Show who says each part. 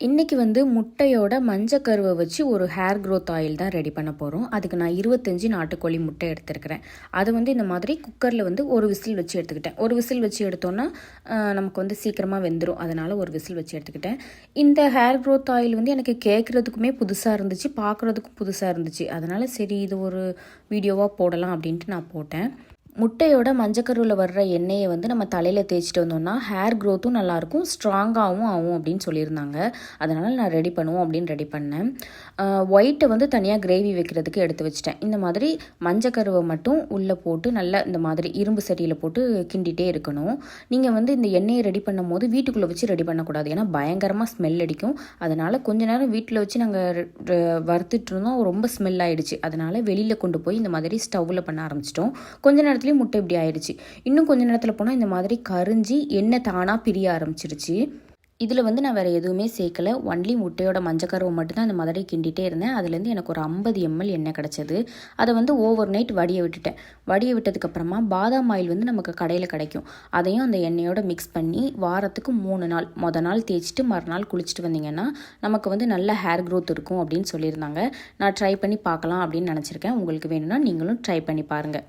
Speaker 1: இன்றைக்கி வந்து முட்டையோட மஞ்சக்கருவை வச்சு ஒரு ஹேர் க்ரோத் ஆயில் தான் ரெடி பண்ண போகிறோம். அதுக்கு நான் 25 நாட்டுக்கோழி முட்டை எடுத்துருக்கிறேன். அதை வந்து இந்த மாதிரி குக்கரில் வந்து ஒரு விசில் வச்சு எடுத்துக்கிட்டேன். ஒரு விசில் வச்சு எடுத்தோன்னா நமக்கு வந்து சீக்கிரமாக வெந்துடும். அதனால் ஒரு விசில் வச்சு எடுத்துக்கிட்டேன். இந்த ஹேர் க்ரோத் ஆயில் வந்து எனக்கு கேட்குறதுக்குமே புதுசாக இருந்துச்சு, பார்க்குறதுக்கும் புதுசாக இருந்துச்சு. அதனால் சரி இது ஒரு வீடியோவாக போடலாம் அப்படின்ட்டு நான் போட்டேன். முட்டையோட மஞ்சக்கருவில் வர்ற எண்ணெயை வந்து நம்ம தலையில் தேய்ச்சிட்டு வந்தோம்னா ஹேர் க்ரோத்தும் நல்லாயிருக்கும், ஸ்ட்ராங்காகவும் ஆகும் அப்படின்னு சொல்லியிருந்தாங்க. அதனால் நான் ரெடி பண்ணுவோம் அப்படின்னு ரெடி பண்ணேன். ஒயிட்டை வந்து தனியாக கிரேவி வைக்கிறதுக்கு எடுத்து வச்சிட்டேன். இந்த மாதிரி மஞ்சக்கருவை மட்டும் உள்ளே போட்டு நல்லா இந்த மாதிரி இரும்பு சட்டியில் போட்டு கிண்டிகிட்டே இருக்கணும். நீங்கள் வந்து இந்த எண்ணெயை ரெடி பண்ணும் போது வீட்டுக்குள்ளே வச்சு ரெடி பண்ணக்கூடாது, ஏன்னா பயங்கரமாக ஸ்மெல் அடிக்கும். அதனால் கொஞ்ச நேரம் வீட்டில் வச்சு நாங்கள் வறுத்துட்டு இருந்தோம், ரொம்ப ஸ்மெல் ஆகிடுச்சு. அதனால் வெளியில் கொண்டு போய் இந்த மாதிரி ஸ்டவ்வில் பண்ண ஆரம்பிச்சிட்டோம். கொஞ்ச நேரத்துலேயும் முட்டை இப்படி ஆயிடுச்சு. இன்னும் கொஞ்ச நேரத்தில் போனால் இந்த மாதிரி கரிஞ்சி எண்ணெய் தானாக பிரிய ஆரம்பிச்சிருச்சு. இதில் வந்து நான் வேறு எதுவுமே சேர்க்கலை, ஒன்லி முட்டையோட மஞ்சக்கருவை மட்டும்தான் இந்த மாதிரி கிண்டிகிட்டே இருந்தேன். அதுலேருந்து எனக்கு ஒரு 50 ml எண்ணெய் கிடச்சிது. அதை வந்து ஓவர் நைட் வடிய விட்டுட்டேன். வடிய விட்டதுக்கப்புறமா பாதாம் ஆயில் வந்து நமக்கு கடையில் கிடைக்கும். அதையும் அந்த எண்ணெயோட மிக்ஸ் பண்ணி வாரத்துக்கு 3 நாள், மொதல் நாள் தேய்ச்சிட்டு மறுநாள் குளிச்சுட்டு வந்தீங்கன்னா நமக்கு வந்து நல்ல ஹேர் க்ரோத் இருக்கும் அப்படின்னு சொல்லியிருந்தாங்க. நான் ட்ரை பண்ணி பார்க்கலாம் அப்படின்னு நினச்சிருக்கேன். உங்களுக்கு வேணும்னா நீங்களும் ட்ரை பண்ணி பாருங்கள்.